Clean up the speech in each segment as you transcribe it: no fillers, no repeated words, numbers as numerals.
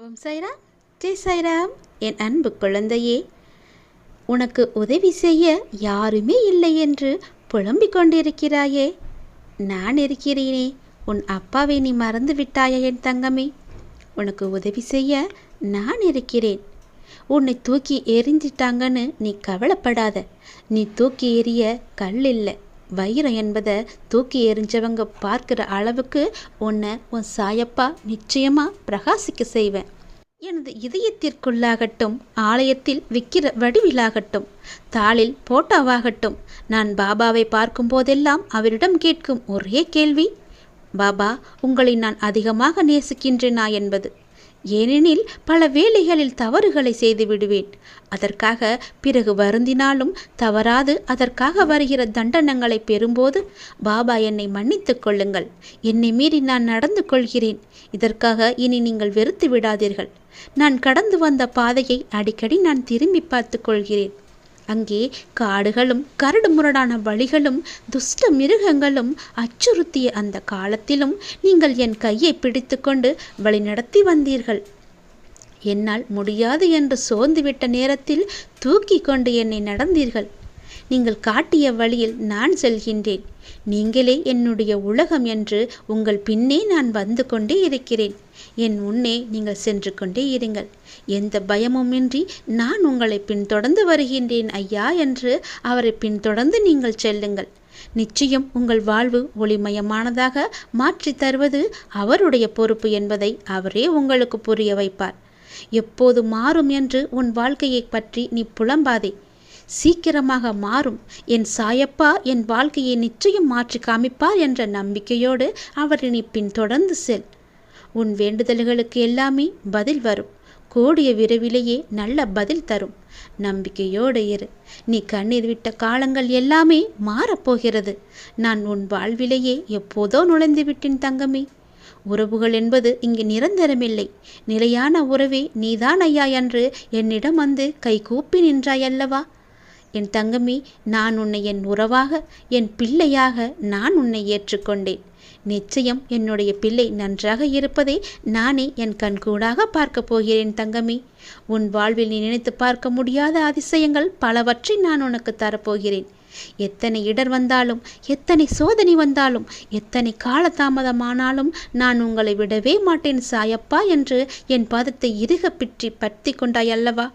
ஓம் சாய்ராம், ஜெய் சாய்ராம். என் அன்பு குழந்தையே, உனக்கு உதவி செய்ய யாருமே இல்லை என்று புலம்பிக் கொண்டிருக்கிறாயே. நான் இருக்கிறேனே. உன் அப்பாவை நீ மறந்து விட்டாயா என் தங்கமே? உனக்கு உதவி செய்ய நான் இருக்கிறேன். உன்னை தூக்கி எறிஞ்சிட்டாங்கன்னு நீ கவலைப்படாத. நீ தூக்கி எறிய கல் இல்லை, வைரம் என்பதை தூக்கி எறிஞ்சவங்க பார்க்குற அளவுக்கு உன்னை உன் சாயப்பா நிச்சயமாக பிரகாசிக்க செய்வேன். எனது இதயத்திற்குள்ளாகட்டும், ஆலயத்தில் விற்கிற வடிவிலாகட்டும், தாளில் போட்டோவாகட்டும், நான் பாபாவை பார்க்கும் போதெல்லாம் அவரிடம் கேட்கும் ஒரே கேள்வி, பாபா, உங்களை நான் அதிகமாக நேசிக்கின்றேனா என்பது. ஏனெனில் பல வேளைகளில் தவறுகளை செய்து விடுவேன். அதற்காக பிறகு வருந்தினாலும் தவறாது அதற்காக வருகிற தண்டனங்களை பெறும்போது, பாபா என்னை மன்னித்து கொள்ளுங்கள், என்னை மீறி நான் நடந்து கொள்கிறேன், இதற்காக இனி நீங்கள் வெறுத்து விடாதீர்கள். நான் கடந்து வந்த பாதையை அடிக்கடி நான் திரும்பி பார்த்து கொள்கிறேன். அங்கே காடுகளும் கரடு முரடான வழிகளும் துஷ்ட மிருகங்களும் அச்சுறுத்திய அந்த காலத்திலும் நீங்கள் என் கையை பிடித்து கொண்டு வழிநடத்தி வந்தீர்கள். என்னால் முடியாது என்று சோர்ந்துவிட்ட நேரத்தில் தூக்கி கொண்டு என்னை நடந்தீர்கள். நீங்கள் காட்டிய வழியில் நான் செல்கின்றேன். நீங்களே என்னுடைய உலகம் என்று உங்கள் பின்னே நான் வந்து கொண்டே இருக்கிறேன். என் முன்னே நீங்கள் சென்று கொண்டே இருங்கள். எந்த பயமுமின்றி நான் உங்களை பின்தொடர்ந்து வருகின்றேன் ஐயா என்று அவரை பின்தொடர்ந்து நீங்கள் செல்லுங்கள். நிச்சயம் உங்கள் வாழ்வு ஒளிமயமானதாக மாற்றி தருவது அவருடைய பொறுப்பு என்பதை அவரே உங்களுக்கு புரிய வைப்பார். எப்போது மாறும் என்று உன் வாழ்க்கையை பற்றி நீ புலம்பாதே. சீக்கிரமாக மாறும். என் சாயப்பா என் வாழ்க்கையை நிச்சயம் மாற்றி காமிப்பார் என்ற நம்பிக்கையோடு அவரை நீ பின்தொடர்ந்து செல். உன் வேண்டுதல்களுக்கு எல்லாமே பதில் வரும். கூடிய விரைவிலேயே நல்ல பதில் தரும். நம்பிக்கையோடு இரு. நீ கண்ணீர் விட்ட காலங்கள் எல்லாமே மாறப்போகிறது. நான் உன் வாழ்விலேயே எப்போதோ நுழைந்து விட்டேன் தங்கமே. உறவுகள் என்பது இங்கு நிரந்தரமில்லை. நிலையான உறவே நீதான் ஐயா என்று என்னிடம் வந்து கை கூப்பி நின்றாயல்லவா? என் தங்கமே, நான் உன்னை என் உறவாக, என் பிள்ளையாக நான் உன்னை ஏற்றுக்கொண்டேன். நிச்சயம் என்னுடைய பிள்ளை நன்றாக இருப்பதை நானே என் கண்கூடாக பார்க்க போகிறேன் தங்கமே. உன் வாழ்வில் நீ நினைத்து பார்க்க முடியாத அதிசயங்கள் பலவற்றை நான் உனக்கு தரப்போகிறேன். எத்தனை இடர் வந்தாலும், எத்தனை சோதனை வந்தாலும், எத்தனை காலதாமதமானாலும் நான் உங்களை விடவே மாட்டேன் சாயப்பா என்று என் பாதத்தை இறுக பற்றி கொண்டாய் அல்லவா?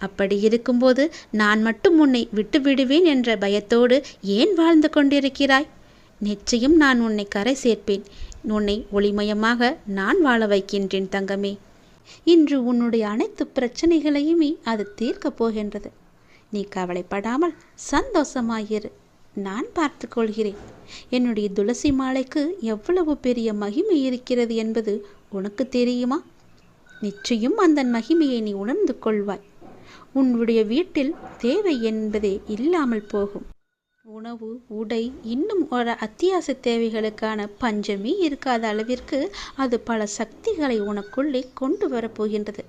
அப்படி இருக்கும்போது நான் மட்டும் உன்னை விட்டு விடுவேன் என்ற பயத்தோடு ஏன் வாழ்ந்து கொண்டிருக்கிறாய்? நிச்சயம் நான் உன்னை கரை சேர்ப்பேன். உன்னை ஒளிமயமாக நான் வாழ வைக்கின்றேன் தங்கமே. இன்று உன்னுடைய அனைத்து பிரச்சனைகளையுமே அது தீர்க்கப் போகின்றது. நீ கவலைப்படாமல் சந்தோஷமாயிரு. நான் பார்த்து கொள்கிறேன். என்னுடைய துளசி மாலைக்கு எவ்வளவு பெரிய மகிமை இருக்கிறது என்பது உனக்கு தெரியுமா? நிச்சயம் அந்த மகிமையை நீ உணர்ந்து கொள்வாய். உன்னுடைய வீட்டில் தேவை என்பதே இல்லாமல் போகும். உணவு, உடை, இன்னும் ஒரு அத்தியாவசிய தேவைகளுக்கான பஞ்சமே இருக்காத அளவிற்கு அது பல சக்திகளை உனக்குள்ளே கொண்டு வரப்போகின்றது.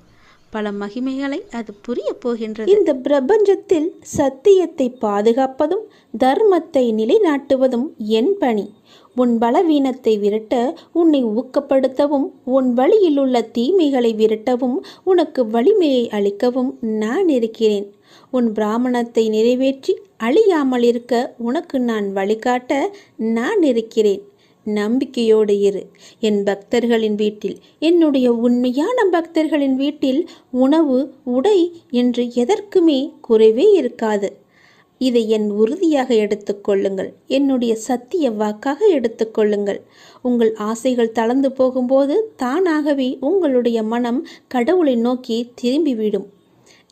பல மகிமைகளை அது புரிய போகின்றது. இந்த பிரபஞ்சத்தில் சத்தியத்தை பாதுகாப்பதும் தர்மத்தை நிலைநாட்டுவதும் என் பணி. உன் பலவீனத்தை விரட்ட, உன்னை ஊக்கப்படுத்தவும், உன் வழியில் உள்ள தீமைகளை விரட்டவும், உனக்கு வலிமையை அளிக்கவும் நான் இருக்கிறேன். உன் பிராமணத்தை நிறைவேற்றி அழியாமல் இருக்க உனக்கு நான் வழிகாட்ட நான் இருக்கிறேன். நம்பிக்கையோடு இரு. என் பக்தர்களின் வீட்டில், என்னுடைய உண்மையான பக்தர்களின் வீட்டில் உணவு, உடை என்று எதற்குமே குறைவே இருக்காது. இதை என் உறுதியாக எடுத்துக்கொள்ளுங்கள். என்னுடைய சத்திய வாக்காக எடுத்துக்கொள்ளுங்கள். உங்கள் ஆசைகள் தளர்ந்து போகும்போது தானாகவே உங்களுடைய மனம் கடவுளை நோக்கி திரும்பிவிடும்.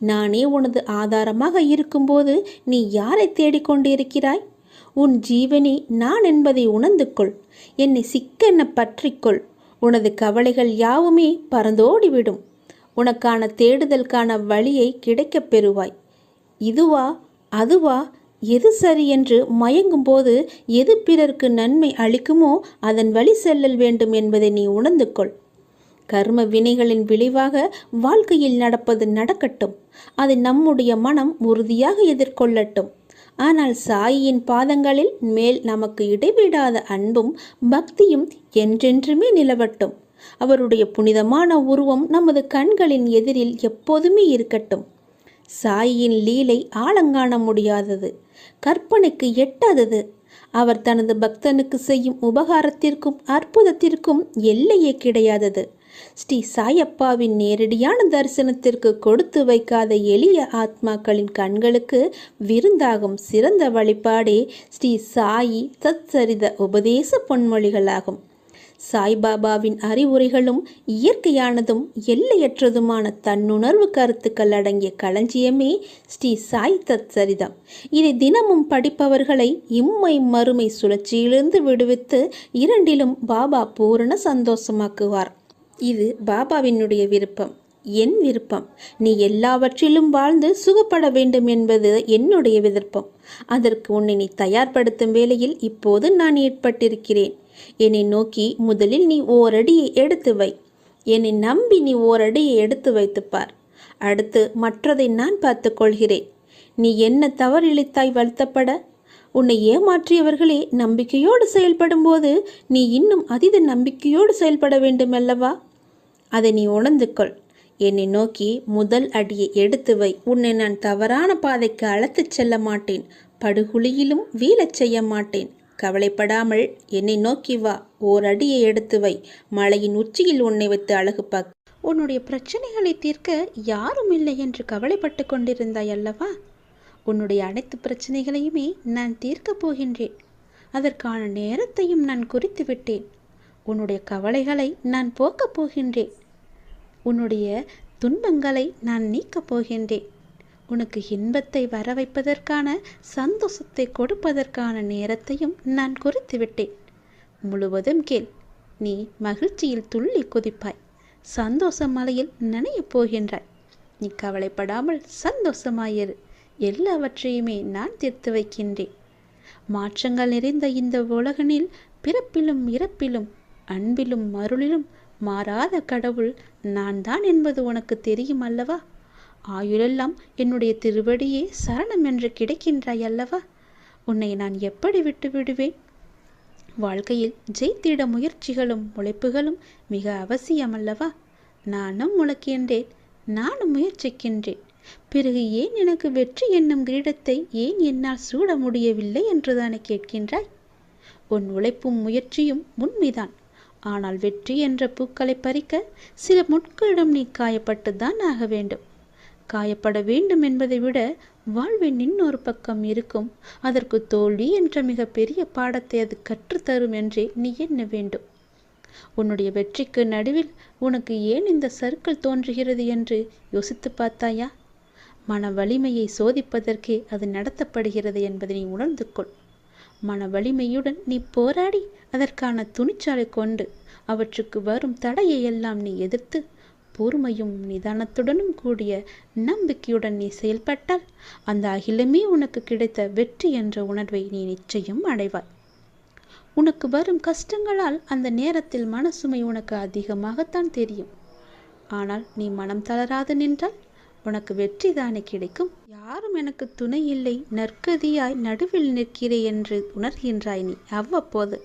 நானே உனது ஆதாரமாக இருக்கும்போது நீ யாரை தேடிக்கொண்டிருக்கிறாய்? உன் ஜீவனே நான் என்பதை உணர்ந்து கொள். என்னை சிக்கென பற்றிக்கொள். உனது கவலைகள் யாவுமே பறந்தோடிவிடும். உனக்கான தேடுதலுக்கான வழியை கிடைக்கப் பெறுவாய். இதுவா அதுவா, எது சரி என்று மயங்கும் போது எது பிறருக்கு நன்மை அளிக்குமோ அதன் வழி செல்லல் வேண்டும் என்பதை நீ உணர்ந்து கொள். கர்ம வினைகளின் விளைவாக வாழ்க்கையில் நடப்பது நடக்கட்டும். அதை நம்முடைய மனம் உறுதியாக எதிர்கொள்ளட்டும். ஆனால் சாயியின் பாதங்களில் மேல் நமக்கு இடைவிடாத அன்பும் பக்தியும் என்றென்றுமே நிலவட்டும். அவருடைய புனிதமான உருவம் நமது கண்களின் எதிரில் எப்போதுமே இருக்கட்டும். சாயின் லீலை ஆழங்காண முடியாதது, கற்பனைக்கு எட்டாதது. அவர் தனது பக்தனுக்கு செய்யும் உபகாரத்திற்கும் அற்புதத்திற்கும் எல்லையே கிடையாதது. ஸ்ரீ சாயப்பாவின் நேரடியான தரிசனத்திற்கு கொடுத்து வைக்காத எளிய ஆத்மாக்களின் கண்களுக்கு விருந்தாகும் சிறந்த வழிபாடே ஸ்ரீ சாயி தத்சரித உபதேச பொன்மொழிகளாகும். சாய்பாபாவின் அறிவுரைகளும் இயற்கையானதும் எல்லையற்றதுமான தன்னுணர்வு கருத்துக்கள் அடங்கிய களஞ்சியமே ஸ்ரீ சாய் தத்சரிதம். இதை தினமும் படிப்பவர்களை இம்மை மறுமை சுழற்சியிலிருந்து விடுவித்து இரண்டிலும் பாபா பூரண சந்தோஷமாக்குவார். இது பாபாவினுடைய விருப்பம், என் விருப்பம். நீ எல்லாவற்றிலும் வாழ்ந்து சுகப்பட வேண்டும் என்பது என்னுடைய விருப்பம். அதற்கு உன்னை நீ தயார்படுத்தும் வேளையில் இப்போது நான் ஏற்பட்டிருக்கிறேன். என்னை நோக்கி முதலில் நீ ஓரடியை எடுத்து வை. என்னை நம்பி நீ ஓரடியை எடுத்து வைத்துப்பார். அடுத்து மற்றதை நான் பார்த்து கொள்கிறேன். நீ என்ன தவறிழைத்தாய் வருத்தப்பட? உன்னை ஏமாற்றியவர்களே நம்பிக்கையோடு செயல்படும் போது நீ இன்னும் அதீத நம்பிக்கையோடு செயல்பட வேண்டும் அல்லவா? அதை நீ உணர்ந்து கொள். என்னை நோக்கி முதல் அடியை எடுத்து வை. உன்னை நான் தவறான பாதைக்கு அழைத்துச் செல்ல மாட்டேன். படுகுழியிலும் வீழச் செய்ய மாட்டேன். கவலைப்படாமல் என்னை நோக்கி வா. ஓர் அடியை எடுத்து வை. மலையின் உச்சியில் உன்னை வைத்து அழகு பார்க்க. உன்னுடைய பிரச்சனைகளை தீர்க்க யாரும் இல்லை என்று கவலைப்பட்டு கொண்டிருந்தாய் அல்லவா? உன்னுடைய அனைத்து பிரச்சனைகளையுமே நான் தீர்க்கப் போகின்றேன். அதற்கான நேரத்தையும் நான் குறித்து விட்டேன். உன்னுடைய கவலைகளை நான் போக்கப் போகின்றேன். உன்னுடைய துன்பங்களை நான் நீக்கப் போகின்றேன். உனக்கு இன்பத்தை வர வைப்பதற்கான, சந்தோஷத்தை கொடுப்பதற்கான நேரத்தையும் நான் குறித்து விட்டேன். முழுவதும் கேள். நீ மகிழ்ச்சியில் துள்ளி குதிப்பாய். சந்தோஷ மலையில் நனையப் போகின்றாய். நீ கவலைப்படாமல் சந்தோஷமாயிரு. எல்லாவற்றையுமே நான் தீர்த்து வைக்கின்றேன். மாற்றங்கள் நிறைந்த இந்த உலகனில் பிறப்பிலும் இறப்பிலும் அன்பிலும் அருளிலும் மாறாத கடவுள் நான் தான் என்பது உனக்கு தெரியும் அல்லவா? ஆயுளெல்லாம் என்னுடைய திருவடியே சரணம் என்று கிடைக்கின்றாய் அல்லவா? உன்னை நான் எப்படி விட்டு விடுவேன்? வாழ்க்கையில் ஜெயித்திட முயற்சிகளும் உழைப்புகளும் மிக அவசியம் அல்லவா? நானும் உழைக்கின்றேன், நானும் முயற்சிக்கின்றேன். பிறகு ஏன் எனக்கு வெற்றி என்னும் கிரீடத்தை ஏன் என்னால் சூட முடியவில்லை என்றுதானே கேட்கின்றாய்? உன் உழைப்பும் முயற்சியும் உண்மைதான். ஆனால் வெற்றி என்ற பூக்களை பறிக்க சில முட்களிடம் நீ காயப்பட்டுதான் ஆக வேண்டும். காயப்பட வேண்டும் என்பதை விட வாழ்வின் இன்னொரு பக்கம் இருக்கும். அதற்கு தோல்வி என்ற மிக பெரிய பாடத்தை அது கற்றுத்தரும் என்றே நீ எண்ண வேண்டும். உன்னுடைய வெற்றிக்கு நடுவில் உனக்கு ஏன் இந்த சறுக்கல் தோன்றுகிறது என்று யோசித்து பார்த்தாயா? மன வலிமையை சோதிப்பதற்கே அது நடத்தப்படுகிறது என்பதை நீ உணர்ந்து கொள். மன வலிமையுடன் நீ போராடி அதற்கான துணிச்சலை கொண்டு அவற்றுக்கு வரும் தடையை எல்லாம் நீ எதிர்த்து பொறுமையும் நிதானத்துடனும் கூடிய நம்பிக்கையுடன் நீ செயல்பட்டால் அந்த அகிலமே உனக்கு கிடைத்த வெற்றி என்ற உணர்வை நீ நிச்சயம் அடைவாய். உனக்கு வரும் கஷ்டங்களால் அந்த நேரத்தில் மனசுமை உனக்கு அதிகமாகத்தான் தெரியும். ஆனால் நீ மனம் தளராது நின்றால் உனக்கு வெற்றி தானே கிடைக்கும். யாரும் எனக்கு துணை இல்லை, நற்கதியாய் நடுவில் நிற்கிறேன் என்று உணர்கின்றாய் நீ. அவ்வப்போது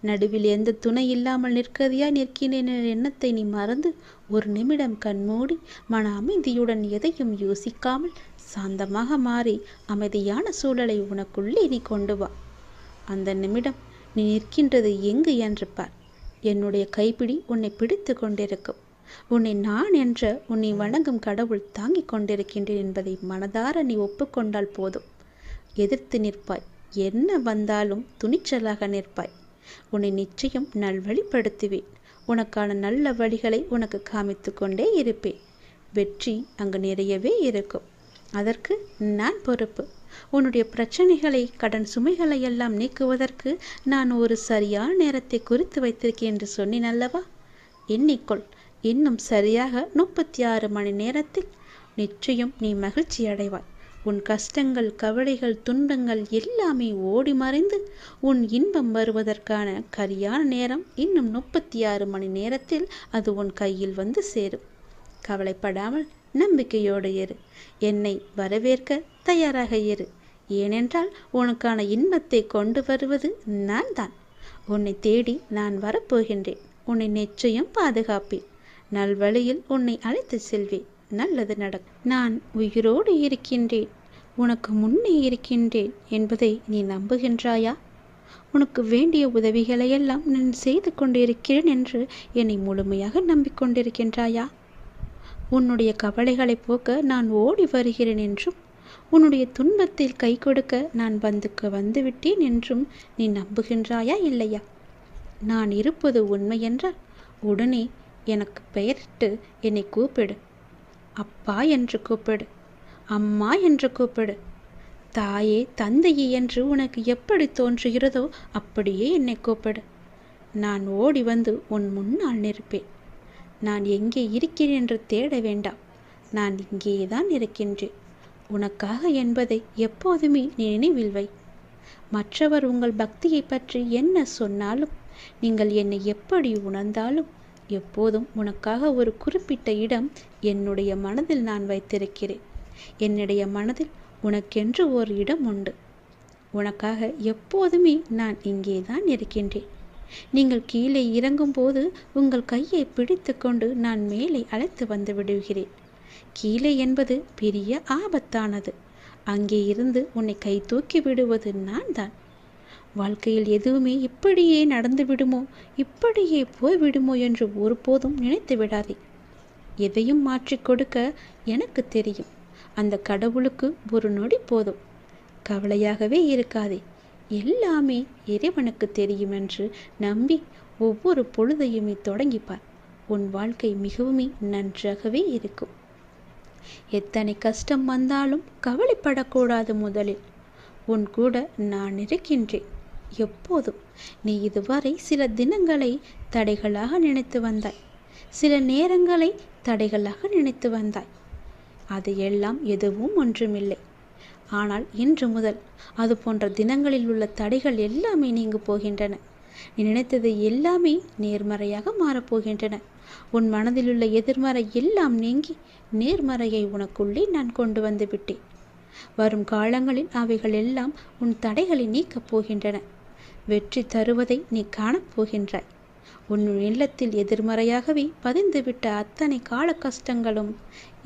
நடுவில் எந்த துணை இல்லாமல் நிற்கதியாய் நிற்கிறேன் என்ற எண்ணத்தை நீ மறந்து ஒரு நிமிடம் கண்மூடி மன அமைதியுடன் எதையும் யோசிக்காமல் சாந்தமாக மாறி அமைதியான சூழலை உனக்குள்ளே நீ கொண்டு வா. அந்த நிமிடம் நீ நிற்கின்றது எங்கு என்று பார். என்னுடைய கைப்பிடி உன்னை பிடித்து கொண்டிருக்கும். உன்னை நான் என்ற உன்னை வணங்கும் கடவுள் தாங்கிக் கொண்டிருக்கின்றேன் என்பதை மனதார நீ ஒப்புக்கொண்டால் போதும். எதிர்த்து நிற்பாய். என்ன வந்தாலும் துணிச்சலாக நிற்பாய். உன்னை நிச்சயம் நல்வழிப்படுத்துவேன். உனக்கான நல்ல வழிகளை உனக்கு காமித்து கொண்டே இருப்பேன். வெற்றி அங்கு நிறையவே இருக்கும். அதற்கு நான் பொறுப்பு. உன்னுடைய பிரச்சனைகளை, கடன் சுமைகளை எல்லாம் நீக்குவதற்கு நான் ஒரு சரியான நேரத்தை குறித்து வைத்திருக்கேன் என்று சொன்னேன் அல்லவா? எண்ணிக்கொள். இன்னும் சரியாக 36 மணி நேரத்தில் நிச்சயம் நீ மகிழ்ச்சி அடைவாய். உன் கஷ்டங்கள், கவலைகள், துன்பங்கள் எல்லாமே ஓடி மறைந்து உன் இன்பம் வருவதற்கான சரியான நேரம் இன்னும் 36 மணி நேரத்தில் அது உன் கையில் வந்து சேரும். கவலைப்படாமல் நம்பிக்கையோடு இரு. என்னை வரவேற்க தயாராக இரு. ஏனென்றால் உனக்கான இன்பத்தை கொண்டு வருவது நான் தான். உன்னை தேடி நான் வரப்போகின்றேன். உன்னை நிச்சயம் பாதுகாப்பேன். நல்வழியில் உன்னை அழைத்து செல்வேன். நல்லது நடக்கும். நான் உயிரோடு இருக்கின்றேன், உனக்கு முன்னே இருக்கின்றேன் என்பதை நீ நம்புகின்றாயா? உனக்கு வேண்டிய உதவிகளையெல்லாம் நான் செய்து கொண்டிருக்கிறேன் என்று என்னை முழுமையாக நம்பிக்கொண்டிருக்கின்றாயா? உன்னுடைய கவலைகளை போக்க நான் ஓடி வருகிறேன் என்றும், உன்னுடைய துன்பத்தில் கை கொடுக்க நான் வந்துவிட்டேன் என்றும் நீ நம்புகின்றாயா இல்லையா? நான் இருப்பது உண்மை என்றால் உடனே எனக்கு பெயரிட்டு என்னை கூப்பிடு. அப்பா என்று கூப்பிடு, அம்மா என்று கூப்பிடு. தாயே தந்தையே என்று உனக்கு எப்படி தோன்றுகிறதோ அப்படியே என்னை கூப்பிடு. நான் ஓடி வந்து உன் முன்னால் நிற்பேன். நான் எங்கே இருக்கிறேன் என்று தேட வேண்டாம். நான் இங்கேதான் இருக்கின்றேன். உனக்காக என்பதை எப்போதுமே நீ நினைவில் வை. மற்றவர் உங்கள் பக்தியை பற்றி என்ன சொன்னாலும், நீங்கள் என்னை எப்படி உணர்ந்தாலும், எப்போதும் உனக்காக ஒரு குறிப்பிட்ட இடம் என்னுடைய மனதில் நான் வைத்திருக்கிறேன். என்னுடைய மனதில் உனக்கென்று ஒரு இடம் உண்டு. உனக்காக எப்போதுமே நான் இங்கே தான் இருக்கின்றேன். நீங்கள் கீழே இறங்கும்போது உங்கள் கையை பிடித்து கொண்டு நான் மேலே அழைத்து வந்து விடுகிறேன். கீழே என்பது பெரிய ஆபத்தானது. அங்கே இருந்து உன்னை கை தூக்கி விடுவது நான் தான். வாழ்க்கையில் எதுவுமே இப்படியே நடந்து விடுமோ, இப்படியே போய்விடுமோ என்று ஒருபோதும் நினைத்து விடாதே. எதையும் மாற்றி கொடுக்க எனக்கு தெரியும். அந்த கடவுளுக்கு ஒரு நொடி போதும். கவலையாகவே இருக்காதே. எல்லாமே இறைவனுக்கு தெரியும் என்று நம்பி ஒவ்வொரு பொழுதையுமே தொடங்கிப்பார். உன் வாழ்க்கை மிகவும் நன்றாகவே இருக்கும். எத்தனை கஷ்டம் வந்தாலும் கவலைப்படக்கூடாது. முதலில் உன் கூட நான் இருக்கின்றேன் எப்போதும். நீ இதுவரை சில தினங்களை தடைகளாக நினைத்து வந்தாய், சில நேரங்களை தடைகளாக நினைத்து வந்தாய். அது எல்லாம் எதுவும் ஒன்றுமில்லை. ஆனால் இன்று முதல் அது போன்ற தினங்களில் உள்ள தடைகள் எல்லாமே நீங்கு போகின்றன. நீ நினைத்தது எல்லாமே நேர்மறையாக மாறப்போகின்றன. உன் மனதிலுள்ள எதிர்மறை எல்லாம் நீங்கி நேர்மறையை உனக்குள்ளே நான் கொண்டு வந்து விட்டேன். வரும் காலங்களில் அவைகள் எல்லாம் உன் தடைகளை நீக்கப் போகின்றன. வெற்றி தருவதை நீ காணப்போகின்றாய். உன் இல்லத்தில் எதிர்மறையாகவே பதிந்துவிட்ட அத்தனை கால கஷ்டங்களும்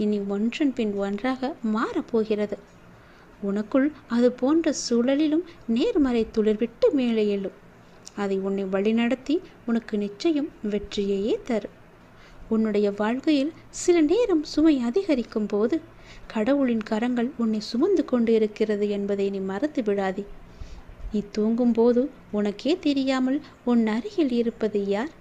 இனி ஒன்றன் பின் ஒன்றாக மாறப்போகிறது. உனக்குள் அது போன்ற சூழலிலும் நேர்மறை துளிர்விட்டு மேலே எழும். அதை உன்னை வழிநடத்தி உனக்கு நிச்சயம் வெற்றியையே தரும். உன்னுடைய வாழ்க்கையில் சில நேரம் சுமை அதிகரிக்கும் போது கடவுளின் கரங்கள் உன்னை சுமந்து கொண்டு இருக்கிறது என்பதை நீ மறந்து விடாதே. நீ தூங்கும்போது உனக்கே தெரியாமல் உன் அருகில் இருப்பது யார்?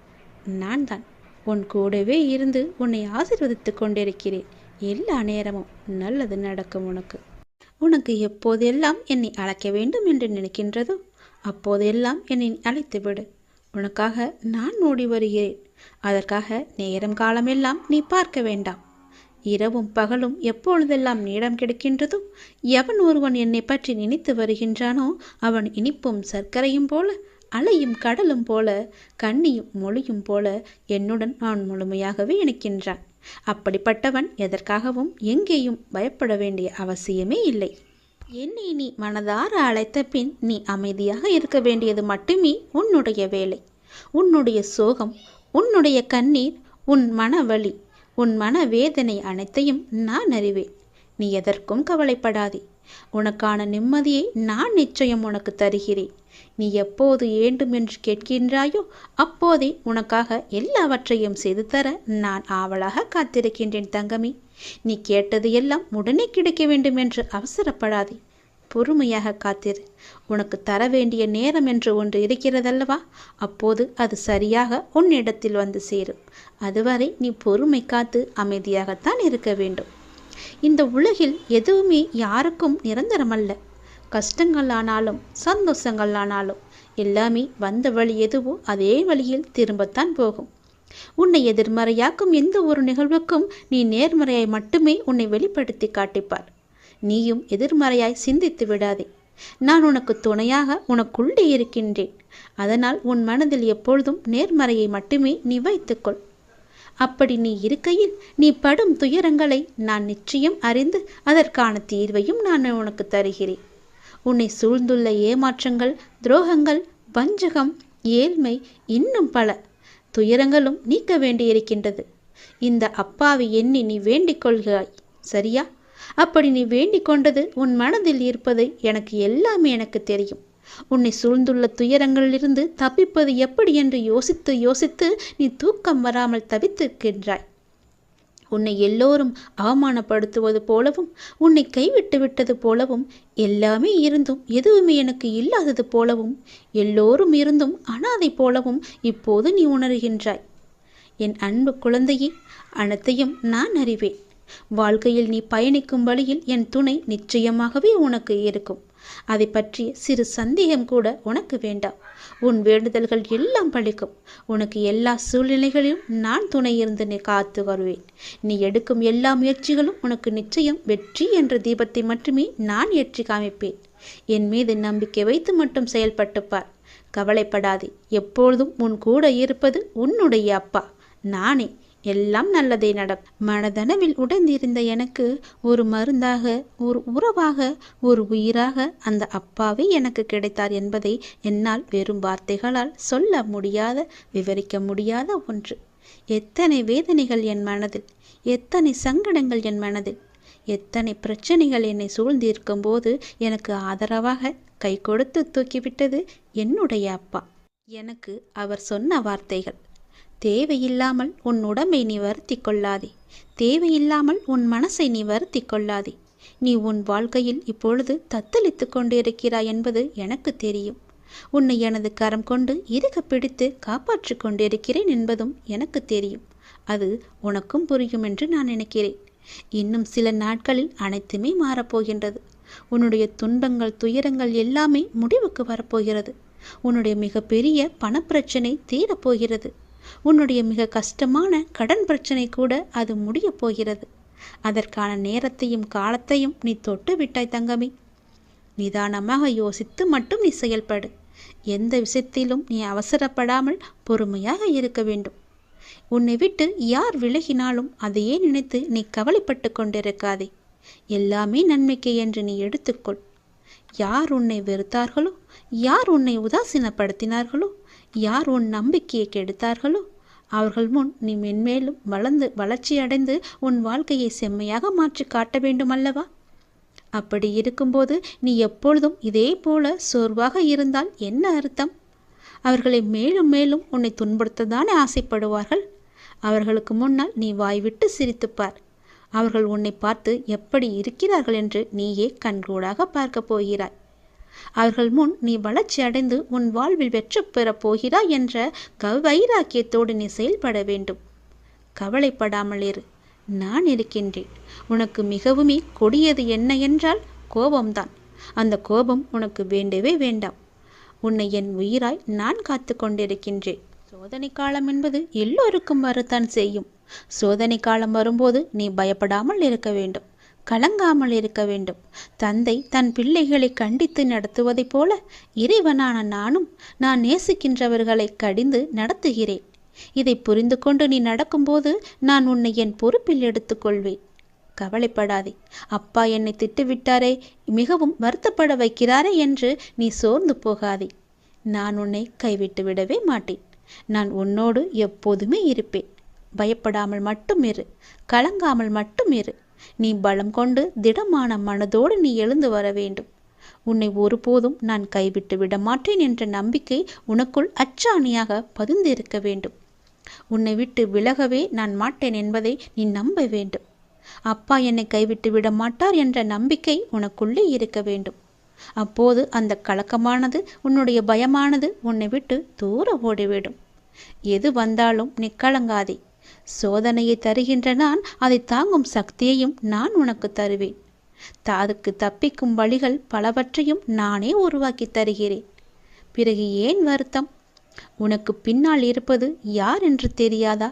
நான் தான். உன் கூடவே இருந்து உன்னை ஆசீர்வதித்து கொண்டிருக்கிறேன். எல்லா நேரமும் நல்லது நடக்கும். உனக்கு எப்போதெல்லாம் என்னை அழைக்க வேண்டும் என்று நினைக்கின்றதோ அப்போதெல்லாம் என்னை அழைத்து விடு. உனக்காக நான் ஓடி வருகிறேன். அதற்காக நேரம் காலமெல்லாம் நீ பார்க்க வேண்டாம். இரவும் பகலும் எப்பொழுதெல்லாம் நேரம் கிடைக்கின்றதோ, எவன் ஒருவன் என்னை பற்றி நினைத்து வருகின்றானோ அவன் இனிப்பும் சர்க்கரையும் போல, அலையும் கடலும் போல, கண்ணியும் மொழியும் போல என்னுடன் நான் முழுமையாகவே இணைக்கின்றான். அப்படிப்பட்டவன் எதற்காகவும் எங்கேயும் பயப்பட வேண்டிய அவசியமே இல்லை. என்னை நீ மனதார அழைத்த பின் நீ அமைதியாக இருக்க வேண்டியது மட்டுமே உன்னுடைய வேலை. உன்னுடைய சோகம், உன்னுடைய கண்ணீர், உன் மனவலி, உன் மனவேதனை அனைத்தையும் நான் அறிவேன். நீ எதற்கும் கவலைப்படாதே. உனக்கான நிம்மதியை நான் நிச்சயம் உனக்கு தருகிறேன். நீ எப்போது வேண்டும் என்று கேட்கின்றாயோ அப்போதே உனக்காக எல்லாவற்றையும் செய்து தர நான் ஆவலாக காத்திருக்கின்றேன் தங்கமே. நீ கேட்டது எல்லாம் உடனே கிடைக்க வேண்டும் என்று அவசரப்படாதே. பொறுமையாக காத்திரு. உனக்கு தர வேண்டிய நேரம் என்று ஒன்று இருக்கிறதல்லவா, அப்போது அது சரியாக உன்னிடத்தில் வந்து சேரும். அதுவரை நீ பொறுமை காத்து அமைதியாகத்தான் இருக்க வேண்டும். இந்த உலகில் எதுவுமே யாருக்கும் நிரந்தரமல்ல. கஷ்டங்கள் ஆனாலும் சந்தோஷங்கள் ஆனாலும் எல்லாமே வந்த வழி எதுவோ அதே வழியில் திரும்பத்தான் போகும். உன்னை எதிர்மறையாக்கும் எந்த ஒரு நிகழ்வுக்கும் நீ நேர்மறையை மட்டுமே உன்னை வெளிப்படுத்தி காட்டிப்பார். நீயும் எதிர்மறையாய் சிந்தித்து விடாதே. நான் உனக்கு துணையாக உனக்குள்ளே இருக்கின்றேன். அதனால் உன் மனதில் எப்பொழுதும் நேர்மறையை மட்டுமே நீ வைத்துக்கொள். அப்படி நீ இருக்கையில் நீ படும் துயரங்களை நான் நிச்சயம் அறிந்து அதற்கான தீர்வையும் நான் உனக்கு தருகிறேன். உன்னை சூழ்ந்துள்ள ஏமாற்றங்கள், துரோகங்கள், வஞ்சகம், ஏழ்மை, இன்னும் பல துயரங்களும் நீக்க வேண்டியிருக்கின்றது. இந்த அப்பாவை எண்ணி நீ வேண்டிக் கொள்கிறாய், சரியா? அப்படி நீ வேண்டிக் கொண்டது உன் மனதில் இருப்பது எனக்கு தெரியும். உன்னை சூழ்ந்துள்ள துயரங்களிலிருந்து தப்பிப்பது எப்படி என்று யோசித்து யோசித்து நீ தூக்கம் வராமல் தவித்திருக்கின்றாய். உன்னை எல்லோரும் அவமானப்படுத்துவது போலவும், உன்னை கைவிட்டு விட்டது போலவும், எல்லாமே இருந்தும் எதுவுமே எனக்கு இல்லாதது போலவும், எல்லோரும் இருந்தும் அனாதை போலவும் இப்போது நீ உணர்கின்றாய். என் அன்பு குழந்தையே, அனைத்தையும் நான் அறிவேன். வாழ்க்கையில் நீ பயணிக்கும் வழியில் என் துணை நிச்சயமாகவே உனக்கு இருக்கும். அதை பற்றி சிறு சந்தேகம் கூட உனக்கு வேண்டாம். உன் வேண்டுதல்கள் எல்லாம் பலிக்கும். உனக்கு எல்லா சூழ்நிலைகளிலும் நான் துணை இருந்து நீ காத்து வருவேன். நீ எடுக்கும் எல்லா முயற்சிகளும் உனக்கு நிச்சயம் வெற்றி என்ற தீபத்தை மட்டுமே நான் ஏற்றி காமிப்பேன். என் மீது நம்பிக்கை வைத்து மட்டும் செயல்பட்டு பார். கவலைப்படாதே. எப்பொழுதும் உன் கூட இருப்பது உன்னுடைய அப்பா நானே. எல்லாம் நல்லதே நடக்கும். மனதளவில் உடைந்திருந்த எனக்கு ஒரு மருந்தாக, ஒரு உறவாக, ஒரு உயிராக அந்த அப்பாவே எனக்கு கிடைத்தார் என்பதை என்னால் வெறும் வார்த்தைகளால் சொல்ல முடியாத, விவரிக்க முடியாத ஒன்று. எத்தனை வேதனைகள் என் மனதில், எத்தனை சங்கடங்கள் என் மனதில், எத்தனை பிரச்சனைகள் என்னை சூழ்ந்திருக்கும் போது எனக்கு ஆதரவாக கை கொடுத்து தூக்கிவிட்டது என்னுடைய அப்பா. எனக்கு அவர் சொன்ன வார்த்தைகள்: தேவையில்லாமல் உன் உடம்பை நீ வருத்தி கொள்ளாதே, தேவையில்லாமல் உன் மனசை நீ வருத்தி கொள்ளாதே. நீ உன் வாழ்க்கையில் இப்பொழுது தத்தளித்து கொண்டிருக்கிறாய் என்பது எனக்கு தெரியும். உன்னை எனது கரம் கொண்டு இறுக பிடித்து காப்பாற்றி கொண்டிருக்கிறேன் என்பதும் எனக்கு தெரியும். அது உனக்கும் புரியும் என்று நான் நினைக்கிறேன். இன்னும் சில நாட்களில் அனைத்துமே மாறப்போகின்றது. உன்னுடைய துன்பங்கள், துயரங்கள் எல்லாமே முடிவுக்கு வரப்போகிறது. உன்னுடைய மிகப்பெரிய பணப்பிரச்சனை தீரப்போகிறது. உன்னுடைய மிக கஷ்டமான கடன் பிரச்சனை கூட அது முடியப் போகிறது. அதற்கான நேரத்தையும் காலத்தையும் நீ தொட்டு விட்டாய் தங்கமே. நிதானமாக யோசித்து மட்டும் நீ செயல்படு. எந்த விஷயத்திலும் நீ அவசரப்படாமல் பொறுமையாக இருக்க வேண்டும். உன்னை விட்டு யார் விலகினாலும் அதையே நினைத்து நீ கவலைப்பட்டு கொண்டிருக்காதே. எல்லாமே நன்மைக்கு என்று நீ எடுத்துக்கொள். யார் உன்னை வெறுத்தார்களோ, யார் உன்னை உதாசீனப்படுத்தினார்களோ, யார் உன் நம்பிக்கையை கெடுத்தார்களோ, அவர்கள் முன் நீ மென்மேலும் வளர்ச்சியடைந்து உன் வாழ்க்கையை செம்மையாக மாற்றி காட்ட வேண்டும் அல்லவா? அப்படி இருக்கும்போது நீ எப்பொழுதும் இதே போல சோர்வாக இருந்தால் என்ன அர்த்தம்? அவர்களை மேலும் மேலும் உன்னை துன்புறுத்ததானே ஆசைப்படுவார்கள். அவர்களுக்கு முன்னால் நீ வாய்விட்டு சிரித்துப்பார். அவர்கள் உன்னை பார்த்து எப்படி இருக்கிறார்கள் என்று நீயே கண்கூடாக பார்க்க போகிறாய். அவர்கள் முன் நீ வளர்ச்சி அடைந்து உன் வாழ்வில் வெற்றி பெறப் போகிறாய் என்ற வைராக்கியத்தோடு நீ செயல்பட வேண்டும். கவலைப்படாமல் இரு, நான் இருக்கின்றேன். உனக்கு மிகவுமே கொடியது என்ன என்றால் கோபம்தான். அந்த கோபம் உனக்கு வேண்டவே வேண்டாம். உன்னை என் உயிராய் நான் காத்து கொண்டிருக்கின்றேன். சோதனை காலம் என்பது எல்லோருக்கும் வரத்தான் செய்யும். சோதனை காலம் வரும்போது நீ பயப்படாமல் இருக்க வேண்டும், கலங்காமல் இருக்க வேண்டும். தந்தை தன் பிள்ளைகளை கண்டித்து நடத்துவதைப் போல இறைவனான நானும் நான் நேசிக்கின்றவர்களை கடிந்து நடத்துகிறேன். இதை புரிந்து கொண்டு நீ நடக்கும்போது நான் உன்னை என் பொறுப்பில் எடுத்துக்கொள்வேன். கவலைப்படாதே. அப்பா என்னை திட்டுவிட்டாரே, மிகவும் வருத்தப்பட வைக்கிறாரே என்று நீ சோர்ந்து போகாதே. நான் உன்னை கைவிட்டு விடவே மாட்டேன். நான் உன்னோடு எப்போதுமே இருப்பேன். பயப்படாமல் மட்டும் இரு, கலங்காமல் மட்டும் இரு. நீ பலம் கொண்டு திடமான மனதோடு நீ எழுந்து வர வேண்டும். உன்னை ஒருபோதும் நான் கைவிட்டு விட மாட்டேன் என்ற நம்பிக்கை உனக்குள் அச்சாணியாக பதிந்திருக்க வேண்டும். உன்னை விட்டு விலகவே நான் மாட்டேன் என்பதை நீ நம்ப வேண்டும். அப்பா என்னை கைவிட்டு விட மாட்டார் என்ற நம்பிக்கை உனக்குள்ளே இருக்க வேண்டும். அப்போது அந்த கலக்கமானது, உன்னுடைய பயமானது உன்னை விட்டு தூர ஓடிவிடும். எது வந்தாலும் நீ கலங்காதே. சோதனையை தருகின்ற நான் அதை தாங்கும் சக்தியையும் நான் உனக்கு தருவேன். அதுக்கு தப்பிக்கும் வழிகள் பலவற்றையும் நானே உருவாக்கி தருகிறேன். பிறகு ஏன் வருத்தம்? உனக்கு பின்னால் இருப்பது யார் என்று தெரியாதா?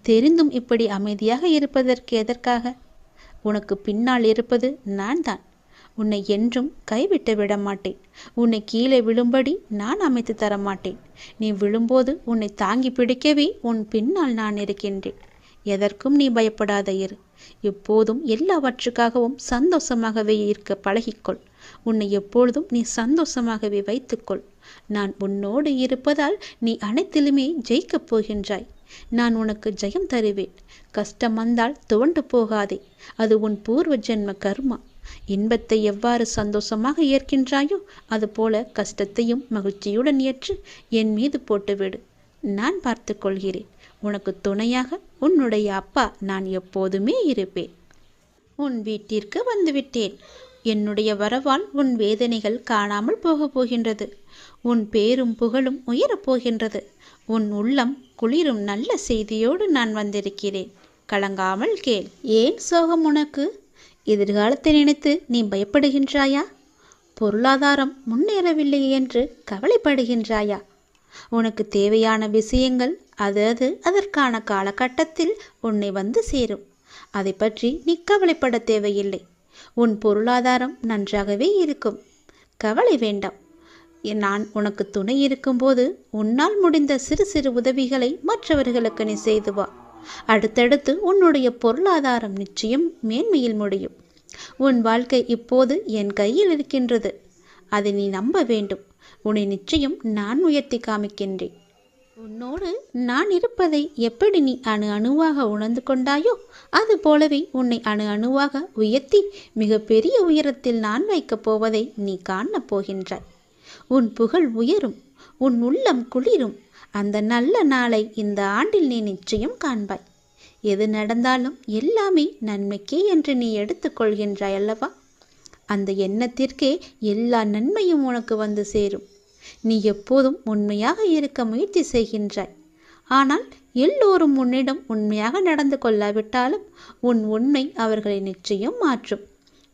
தெரிந்தும் இப்படி அமைதியாக இருப்பதற்கு எதற்காக? உனக்கு பின்னால் இருப்பது நான் தான். உன்னை என்றும் கைவிட்டு விட மாட்டேன். உன்னை கீழே விழும்படி நான் அமைத்து தர மாட்டேன். நீ விழும்போது உன்னை தாங்கி பிடிக்கவே உன் பின்னால் நான் இருக்கின்றேன். எதற்கும் நீ பயப்படாத இரு. எப்போதும் எல்லாவற்றுக்காகவும் சந்தோஷமாகவே இருக்க பழகிக்கொள். உன்னை எப்பொழுதும் நீ சந்தோஷமாகவே வைத்துக்கொள். நான் உன்னோடு இருப்பதால் நீ அனைத்திலுமே ஜெயிக்கப் போகின்றாய். நான் உனக்கு ஜெயம் தருவேன். கஷ்டம் வந்தால் துவண்டு போகாதே. அது உன் பூர்வ ஜென்ம கர்மா. இன்பத்தை எவ்வாறு சந்தோஷமாக ஏற்கின்றாயோ அதுபோல கஷ்டத்தையும் மகிழ்ச்சியுடன் ஏற்று என் மீது போட்டுவிடு. நான் பார்த்து கொள்கிறேன். உனக்கு துணையாக உன்னுடைய அப்பா நான் எப்போதுமே இருப்பேன். உன் வீட்டிற்கு வந்துவிட்டேன். என்னுடைய வரவால் உன் வேதனைகள் காணாமல் போகப் போகின்றது. உன் பேரும் புகழும் உயரப் போகின்றது. உன் உள்ளம் குளிரும் நல்ல செய்தியோடு நான் வந்திருக்கிறேன். கலங்காமல் கேள். ஏன் சோகம் உனக்கு? எதிர்காலத்தை நினைத்து நீ பயப்படுகின்றாயா? பொருளாதாரம் முன்னேறவில்லை என்று கவலைப்படுகின்றாயா? உனக்கு தேவையான விஷயங்கள் அதற்கான காலகட்டத்தில் உன்னை வந்து சேரும். அதை பற்றி நீ கவலைப்பட தேவையில்லை. உன் பொருளாதாரம் நன்றாகவே இருக்கும். கவலை வேண்டாம். நான் உனக்கு துணை இருக்கும்போது உன்னால் முடிந்த சிறு சிறு உதவிகளை மற்றவர்களுக்கு நீ செய்து வா. அடுத்தடுத்து உன்னுடைய பொருளாதாரம் நிச்சயம் மேன்மையில் முடியும். உன் வாழ்க்கை இப்போது என் கையில் இருக்கின்றது. அதை நீ நம்ப வேண்டும். உன்னை நிச்சயம் நான் உயர்த்தி காமிக்கின்றேன். உன்னோடு நான் இருப்பதை எப்படி நீ அணு அணுவாக உணர்ந்து கொண்டாயோ அது போலவே உன்னை அணு அணுவாக உயர்த்தி மிக பெரிய உயரத்தில் நான் வைக்கப் போவதை நீ காணப் போகின்றாய். உன் புகழ் உயரும். உன் உள்ளம் குளிரும். அந்த நல்ல நாளை இந்த ஆண்டில் நீ நிச்சயம் காண்பாய். எது நடந்தாலும் எல்லாமே நன்மைக்கே என்று நீ எடுத்துக்கொள்கின்றாய் அல்லவா? அந்த எண்ணத்திற்கே எல்லா நன்மையும் உனக்கு வந்து சேரும். நீ எப்போதும் உண்மையாக இருக்க முயற்சி செய்கின்றாய். ஆனால் எல்லோரும் உன்னிடம் உண்மையாக நடந்து கொள்ளாவிட்டாலும் உன் உண்மை அவர்களை நிச்சயம் மாற்றும்.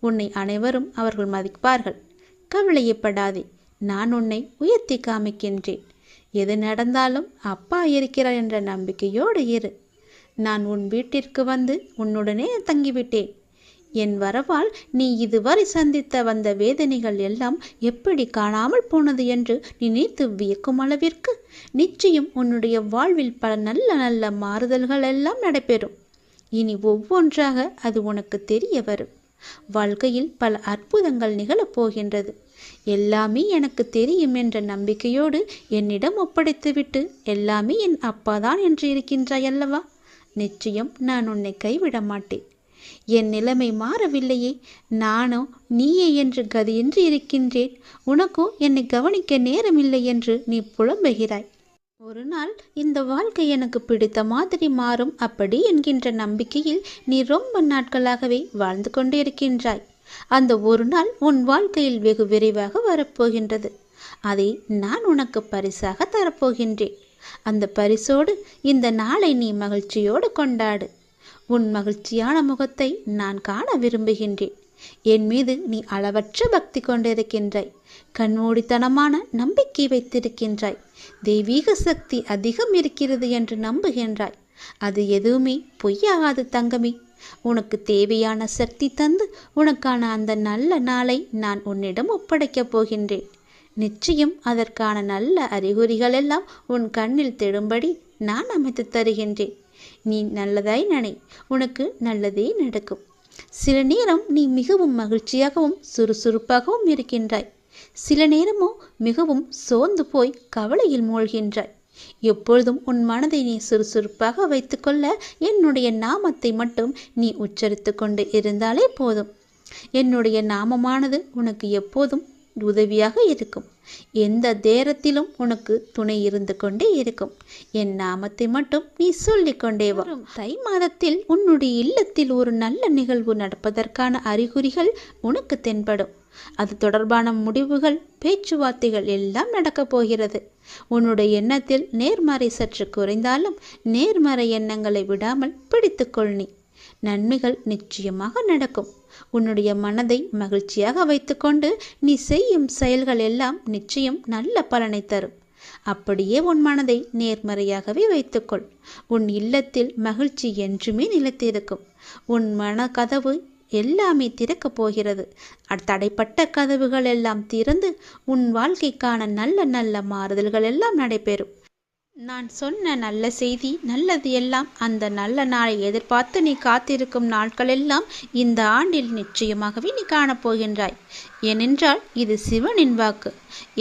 உன்னை அனைவரும் அவர்கள் மதிப்பார்கள். கவலையப்படாதே. நான் உன்னை உயர்த்தி காமிக்கின்றேன். எது நடந்தாலும் அப்பா இருக்கிறார் என்ற நம்பிக்கையோடு இரு. நான் உன் வீட்டிற்கு வந்து உன்னுடனே தங்கிவிட்டேன். என் வரவால் நீ இதுவரை சந்தித்த வந்த வேதனைகள் எல்லாம் எப்படி காணாமல் போனது என்று நினைத்து வியக்கும் அளவிற்கு நிச்சயம் உன்னுடைய வாழ்வில் பல நல்ல நல்ல மாறுதல்கள் எல்லாம் நடைபெறும். இனி ஒவ்வொன்றாக அது உனக்கு தெரிய வரும். வாழ்க்கையில் பல அற்புதங்கள் நிகழப்போகின்றது. எல்லாமே எனக்கு தெரியும் என்ற நம்பிக்கையோடு என்னிடம் ஒப்படைத்துவிட்டு எல்லாமே என் அப்பாதான் என்று இருக்கின்றாய் அல்லவா? நிச்சயம் நான் உன்னை கைவிட மாட்டேன். என் நிலைமை மாறவில்லையே. நானோ நீயே என்று கதியின்றி இருக்கின்றேன். உனக்கோ என்னை கவனிக்க நேரமில்லை என்று நீ புலம்புகிறாய். ஒரு நாள் இந்த வாழ்க்கை எனக்கு பிடித்த மாதிரி மாறும் அப்படி என்கின்ற நம்பிக்கையில் நீ ரொம்ப நாட்களாகவே வாழ்ந்து கொண்டிருக்கின்றாய். அந்த ஒரு நாள் உன் வாழ்க்கையில் வெகு விரைவாக வரப்போகின்றது. அதை நான் உனக்கு பரிசாக தரப்போகின்றேன். அந்த பரிசோடு இந்த நாளை நீ மகிழ்ச்சியோடு கொண்டாடு. உன் மகிழ்ச்சியான முகத்தை நான் காண விரும்புகின்றேன். என் மீது நீ அளவற்ற பக்தி கொண்டிருக்கின்றாய். கண்மூடித்தனமான நம்பிக்கை வைத்திருக்கின்றாய். தெய்வீக சக்தி அதிகம் இருக்கிறது என்று நம்புகின்றாய். அது எதுவுமே பொய்யாகாது தங்கமே. உனக்கு தேவையான சக்தி தந்து உனக்கான அந்த நல்ல நாளை நான் உன்னிடம் ஒப்படைக்கப் போகின்றேன். நிச்சயம் அதற்கான நல்ல அறிகுறிகள் எல்லாம் உன் கண்ணில் தெடும்படி நான் அமைத்து தருகின்றேன். நீ நல்லதாய் நினை. உனக்கு நல்லதே நடக்கும். சில நேரம் நீ மிகவும் மகிழ்ச்சியாகவும் சுறுசுறுப்பாகவும் இருக்கின்றாய். சில நேரமோ மிகவும் சோர்ந்து போய் கவலையில் மூழ்கின்றாய். எப்பொழுதும் உன் மனதை நீ சுறுசுறுப்பாக வைத்துக்கொள்ள என்னுடைய நாமத்தை மட்டும் நீ உச்சரித்து கொண்டு இருந்தாலே போதும். என்னுடைய நாமமானது உனக்கு எப்போதும் உதவியாக இருக்கும். எந்த நேரத்திலும் உனக்கு துணை இருந்து கொண்டே இருக்கும். என் நாமத்தை மட்டும் நீ சொல்லிக்கொண்டே வா. தை மாதத்தில் உன்னுடைய இல்லத்தில் ஒரு நல்ல நிகழ்வு நடப்பதற்கான அறிகுறிகள் உனக்கு தென்படும். அது தொடர்பான முடிவுகள், பேச்சுவார்த்தைகள் எல்லாம் நடக்கப் போகிறது. உன்னுடைய எண்ணத்தில் நேர்மறை சற்று குறைந்தாலும் நேர்மறை எண்ணங்களை விடாமல் பிடித்துக்கொள். நீ நன்மைகள் நிச்சயமாக நடக்கும். உன்னுடைய மனதை மகிழ்ச்சியாக வைத்துக்கொண்டு நீ செய்யும் செயல்கள் எல்லாம் நிச்சயம் நல்ல பலனை தரும். அப்படியே உன் மனதை நேர்மறையாகவே வைத்துக்கொள். உன் இல்லத்தில் மகிழ்ச்சி என்றுமே நிலைத்திருக்கும். உன் மன கதவு எல்லாமே திறக்கப் போகிறது. தடைப்பட்ட கதவுகள் எல்லாம் திறந்து உன் வாழ்க்கைக்கான நல்ல நல்ல மாறுதல்கள் எல்லாம் நடைபெறும். நான் சொன்ன நல்ல செய்தி, நல்லது எல்லாம் அந்த நல்ல நாளை எதிர்பார்த்து நீ காத்திருக்கும் நாட்களெல்லாம் இந்த ஆண்டில் நிச்சயமாகவே நீ காணப்போகின்றாய். ஏனென்றால் இது சிவனின் வாக்கு.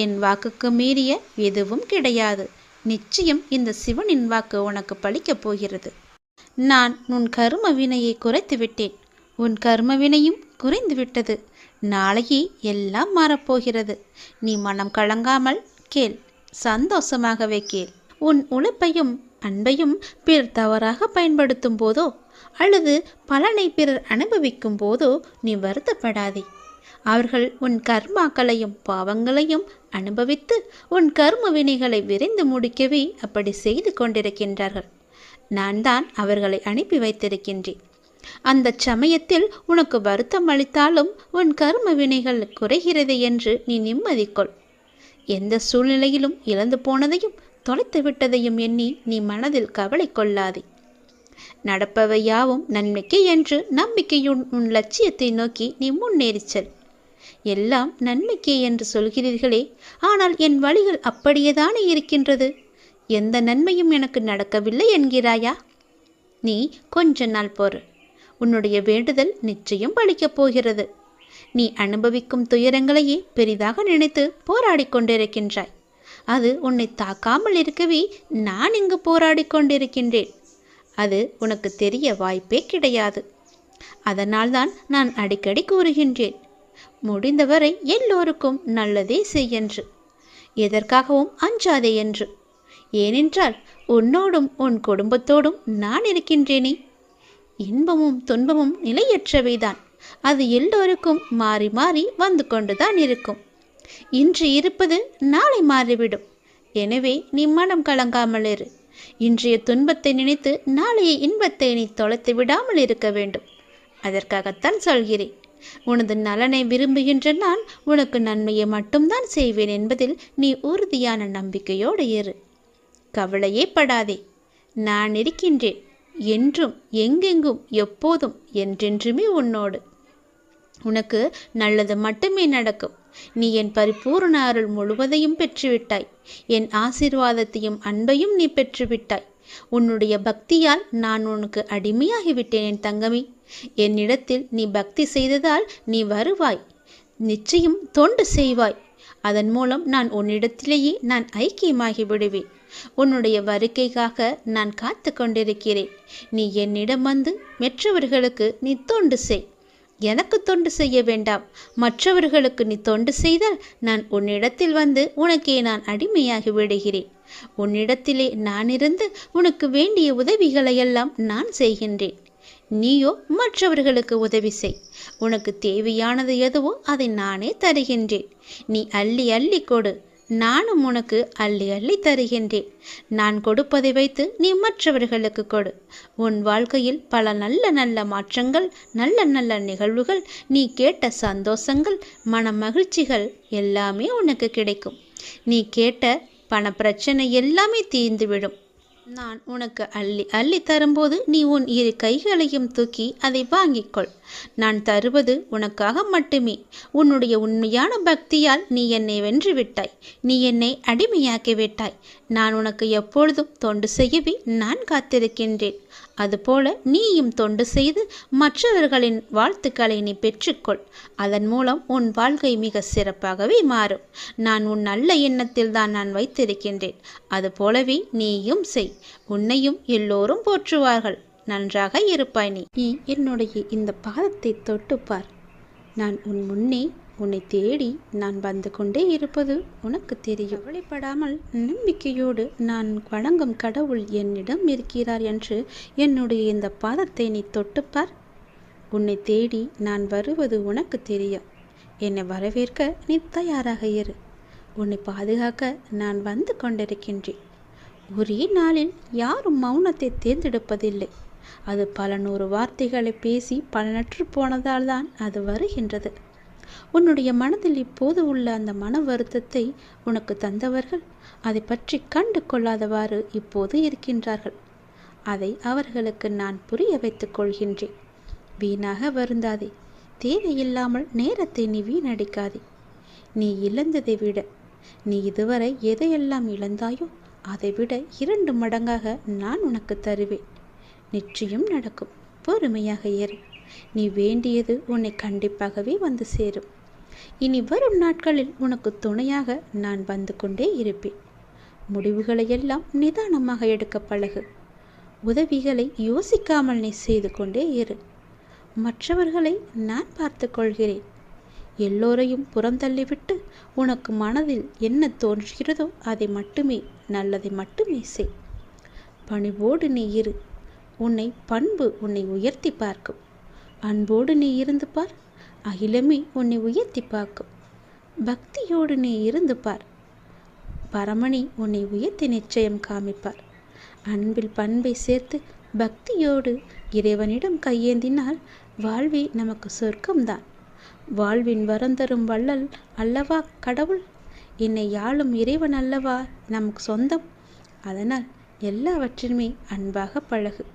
என் வாக்குக்கு மீறிய எதுவும் கிடையாது. நிச்சயம் இந்த சிவனின் வாக்கு உனக்கு பலிக்கப் போகிறது. நான் உன் கர்ம வினையை குறைத்து விட்டேன். உன் கர்ம வினையும் குறைந்து விட்டது. நாளையே எல்லாம் மாறப்போகிறது. நீ மனம் கலங்காமல் கேள், சந்தோஷமாகவே கேள். உன் உழைப்பையும் அன்பையும் பிறர் தவறாக பயன்படுத்தும் போதோ அல்லது பலனை பிறர் அனுபவிக்கும் போதோ நீ வருத்தப்படாதே. அவர்கள் உன் கர்மாக்களையும் பாவங்களையும் அனுபவித்து உன் கர்ம வினைகளை விரைந்து முடிக்கவே அப்படி செய்து கொண்டிருக்கின்றார்கள். நான் தான் அவர்களை அனுப்பி வைத்திருக்கின்றேன். அந்த சமயத்தில் உனக்கு வருத்தம் அளித்தாலும் உன் கர்ம வினைகள் குறைகிறது என்று நீ நிம்மதி கொள். எந்த சூழ்நிலையிலும் இழந்து போனதையும் தொலைத்து விட்டதையும் எண்ணி நீ மனதில் கவலை கொள்ளாதே. நடப்பவை யாவும் நன்மைக்கு என்று நம்பிக்கையுடன் உன் லட்சியத்தை நோக்கி நீ முன்னேறிச் செல். எல்லாம் நன்மைக்கே என்று சொல்கிறீர்களே, ஆனால் என் வழிகள் அப்படியேதானே இருக்கின்றது. எந்த நன்மையும் எனக்கு நடக்கவில்லை என்கிறாயா? நீ கொஞ்ச நாள் பொறு. உன்னுடைய வேண்டுதல் நிச்சயம் பலிக்கப் போகிறது. நீ அனுபவிக்கும் துயரங்களையே பெரிதாக நினைத்து போராடி கொண்டிருக்கின்றாய். அது உன்னை தாக்காமல் இருக்கவே நான் இங்கு போராடி கொண்டிருக்கின்றேன். அது உனக்கு தெரிய வாய்ப்பே கிடையாது. அதனால்தான் நான் அடிக்கடி கூறுகின்றேன், முடிந்தவரை எல்லோருக்கும் நல்லதே செய் என்று, எதற்காகவும் அஞ்சாதே என்று. ஏனென்றால் உன்னோடும் உன் குடும்பத்தோடும் நான் இருக்கின்றேனே. இன்பமும் துன்பமும் நிலையற்றவைதான். அது எல்லோருக்கும் மாறி மாறி வந்து கொண்டுதான் இருக்கும். இன்று இருப்பது நாளை மாறிவிடும். எனவே நீ மனம் கலங்காமல் இரு. இன்றைய துன்பத்தை நினைத்து நாளைய இன்பத்தை நீ தொலைத்து விடாமல் இருக்க வேண்டும். அதற்காகத்தான் சொல்கிறேன். உனது நலனை விரும்புகின்ற நான் உனக்கு நன்மையை மட்டும்தான் செய்வேன் என்பதில் நீ உறுதியான நம்பிக்கையோடு இரு. கவலையே படாதே. நான் இருக்கின்றேன். என்றும் எங்கெங்கும் எப்போதும் என்றென்றுமே உன்னோடு. உனக்கு நல்லது மட்டுமே நடக்கும். நீ என் பரிபூர்ண அருள் முழுவதையும் பெற்றுவிட்டாய். என் ஆசீர்வாதத்தையும் அன்பையும் நீ பெற்றுவிட்டாய். உன்னுடைய பக்தியால் நான் உனக்கு அடிமையாகிவிட்டேன் என் தங்கமே. என்னிடத்தில் நீ பக்தி செய்ததால் நீ வருவாய். நிச்சயம் தொண்டு செய்வாய். அதன் மூலம் நான் உன்னிடத்திலேயே நான் ஐக்கியமாகி விடுவேன். உன்னுடைய வருகைக்காக நான் காத்து கொண்டிருக்கிறேன். நீ என்னிடம் வந்து மற்றவர்களுக்கு நீ தொண்டு செய். எனக்கு தொண்டு செய்ய வேண்டாம். மற்றவர்களுக்கு நீ தொண்டு செய்தால் நான் உன்னிடத்தில் வந்து உனக்கே நான் அடிமையாகி விடுகிறேன். உன்னிடத்திலே நான் இருந்து உனக்கு வேண்டிய உதவிகளையெல்லாம் நான் செய்கின்றேன். நீயோ மற்றவர்களுக்கு உதவி செய். உனக்கு தேவையானது எதுவோ அதை நானே தருகின்றேன். நீ அள்ளி அள்ளி கொடு. நானும் உனக்கு அள்ளி அள்ளி தருகின்றேன். நான் கொடுப்பதை வைத்து நீ மற்றவர்களுக்கு கொடு. உன் வாழ்க்கையில் பல நல்ல நல்ல மாற்றங்கள், நல்ல நல்ல நிகழ்வுகள், நீ கேட்ட சந்தோஷங்கள், மன மகிழ்ச்சிகள் எல்லாமே உனக்கு கிடைக்கும். நீ கேட்ட பண பிரச்சனை எல்லாமே தீர்ந்துவிடும். நான் உனக்கு அள்ளி அள்ளி தரும்போது நீ உன் இரு கைகளையும் தூக்கி அதை வாங்கிக்கொள். நான் தருவது உனக்காக மட்டுமே. உன்னுடைய உண்மையான பக்தியால் நீ என்னை வென்று விட்டாய். நீ என்னை அடிமையாக்கி விட்டாய். நான் உனக்கு எப்பொழுதும் தொண்டு செய்யவே நான் காத்திருக்கின்றேன். அதுபோல நீயும் தொண்டு செய்து மற்றவர்களின் வாழ்த்துக்களை நீ பெற்றுக்கொள். அதன் மூலம் உன் வாழ்க்கை மிக சிறப்பாகவே மாறும். நான் உன் நல்ல எண்ணத்தில் தான் நான் வைத்திருக்கின்றேன். அதுபோலவே நீயும் செய். உன்னையும் எல்லோரும் போற்றுவார்கள். நன்றாக இருப்பாய். நீ என்னுடைய இந்த பாதத்தை தொட்டுப்பார். நான் உன் முன்னே உன்னை தேடி நான் வந்து கொண்டே இருப்பது உனக்கு தெரியும். கவலைப்படாமல் நம்பிக்கையோடு நான் வணங்கும் கடவுள் என்னிடம் இருக்கிறார் என்று என்னுடைய இந்த பாதத்தை நீ தொட்டுப்பார். உன்னை தேடி நான் வருவது உனக்கு தெரியும். என்னை வரவேற்க நீ தயாராக இரு. உன்னை பாதுகாக்க நான் வந்து கொண்டிருக்கின்றேன். ஒரே நாளில் யாரும் மௌனத்தை தேர்ந்தெடுப்பதில்லை. அது பல நூறு வார்த்தைகளை பேசி பலனற்று போனதால் தான் அது வருகின்றது. உன்னுடைய மனதில் இப்போது உள்ள அந்த மன வருத்தத்தை உனக்கு தந்தவர்கள் அதை பற்றி கண்டு கொள்ளாதவாறு இப்போது இருக்கின்றார்கள். அதை அவர்களுக்கு நான் புரிய வைத்துக் கொள்கின்றேன். வீணாக வருந்தாதே. தேவையில்லாமல் நேரத்தை நீ வீணடிக்காதே. நீ இழந்ததை விட நீ இதுவரை எதையெல்லாம் இழந்தாயோ அதைவிட 2 மடங்காக நான் உனக்கு தருவேன். நிச்சயம் நடக்கும். பொறுமையாக இரு. நீ வேண்டியது உன்னை கண்டிப்பாகவே வந்து சேரும். இனி வரும் நாட்களில் உனக்கு துணையாக நான் வந்து கொண்டே இருப்பேன். முடிவுகளை எல்லாம் நிதானமாக எடுக்க பழகு. உதவிகளை யோசிக்காமல் நீ செய்து கொண்டே இரு. மற்றவர்களை நான் பார்த்து கொள்கிறேன். எல்லோரையும் புறந்தள்ளிவிட்டு உனக்கு மனதில் என்ன தோன்றுகிறதோ அதை மட்டுமே, நல்லதை மட்டுமே செய். பணிவோடு நீ இரு. பண்பு உன்னை உயர்த்தி பார்க்கும். அன்போடு நீ இருந்து பார். அகிலமே உன்னை உயர்த்தி பார்க்கும். பக்தியோடு நீ இருந்து பார். பரமணி உன்னை உயர்த்தி நிச்சயம் காமிப்பார். அன்பில் பண்பை சேர்த்து பக்தியோடு இறைவனிடம் கையேந்தினால் வாழ்வே நமக்கு சொர்க்கம்தான். வாழ்வின் வரம் தரும் வள்ளல் அல்லவா கடவுள். என்னை யாழும் இறைவன் அல்லவா நமக்கு சொந்தம். அதனால் எல்லாவற்றிலுமே அன்பாக பழகு.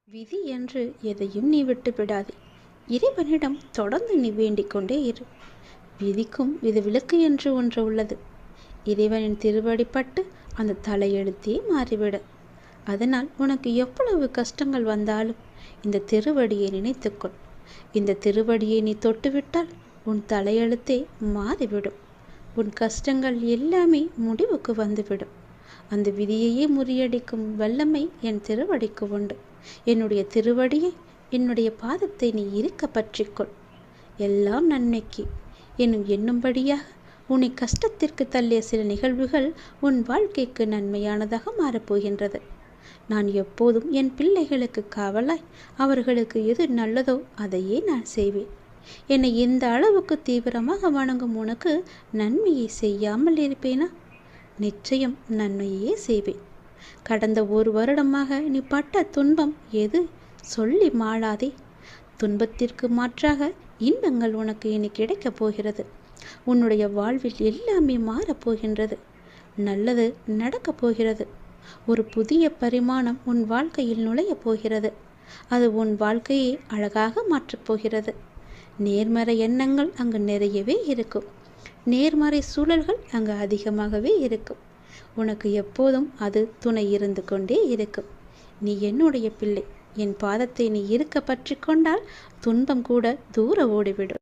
விதி என்று எதையும் நீ விட்டு விடாதே. இறைவனிடம் தொடர்ந்து நீ வேண்டிக் கொண்டே இரு. விதிக்கும் விதிவிலக்கு என்று ஒன்று உள்ளது. இறைவனின் திருவடிப்பட்டு அந்த தலையெழுத்தே மாறிவிட. அதனால் உனக்கு எவ்வளவு கஷ்டங்கள் வந்தாலும் இந்த திருவடியை நினைத்துக்கொள். இந்த திருவடியை நீ தொட்டுவிட்டால் உன் தலையெழுத்தே மாறிவிடும். உன் கஷ்டங்கள் எல்லாமே முடிவுக்கு வந்துவிடும். அந்த விதியையே முறியடிக்கும் வல்லமை என் திருவடிக்கு உண்டு. என்னுடைய திருவடியை, என்னுடைய பாதத்தை நீ இருக்க பற்றிக்கொள். எல்லாம் நன்மைக்கு எண்ணும்படியாக உன்னை கஷ்டத்திற்கு தள்ளிய சில நிகழ்வுகள் உன் வாழ்க்கைக்கு நன்மையானதாக மாறப்போகின்றது. நான் எப்போதும் என் பிள்ளைகளுக்கு காவலாய் அவர்களுக்கு எது நல்லதோ அதையே நான் செய்வேன். என்னை இந்த அளவுக்கு தீவிரமாக வணங்கும் உனக்கு நன்மையை செய்யாமல் இருப்பேனா? நிச்சயம் நன்மையே செய்வேன். கடந்த 1 வருடமாக நீ பட்ட துன்பம் எது சொல்லி மாளாதே. துன்பத்திற்கு மாற்றாக இன்பங்கள் உனக்கு இனி கிடைக்கப் போகிறது. உன்னுடைய வாழ்வில் எல்லாமே மாறப்போகின்றது. நல்லது நடக்கப் போகிறது. ஒரு புதிய பரிமாணம் உன் வாழ்க்கையில் நுழையப் போகிறது. அது உன் வாழ்க்கையை அழகாக மாற்றப் போகிறது. நேர்மறை எண்ணங்கள் அங்கு நிறையவே இருக்கும். நேர்மறை சூழல்கள் அங்கு அதிகமாகவே இருக்கும். உனக்கு எப்போதும் அது துணை இருந்து கொண்டே இருக்கும். நீ என்னுடைய பிள்ளை. என் பாதத்தை நீ இருக்க பற்றி கொண்டால் துன்பம் கூட தூர ஓடிவிடும்.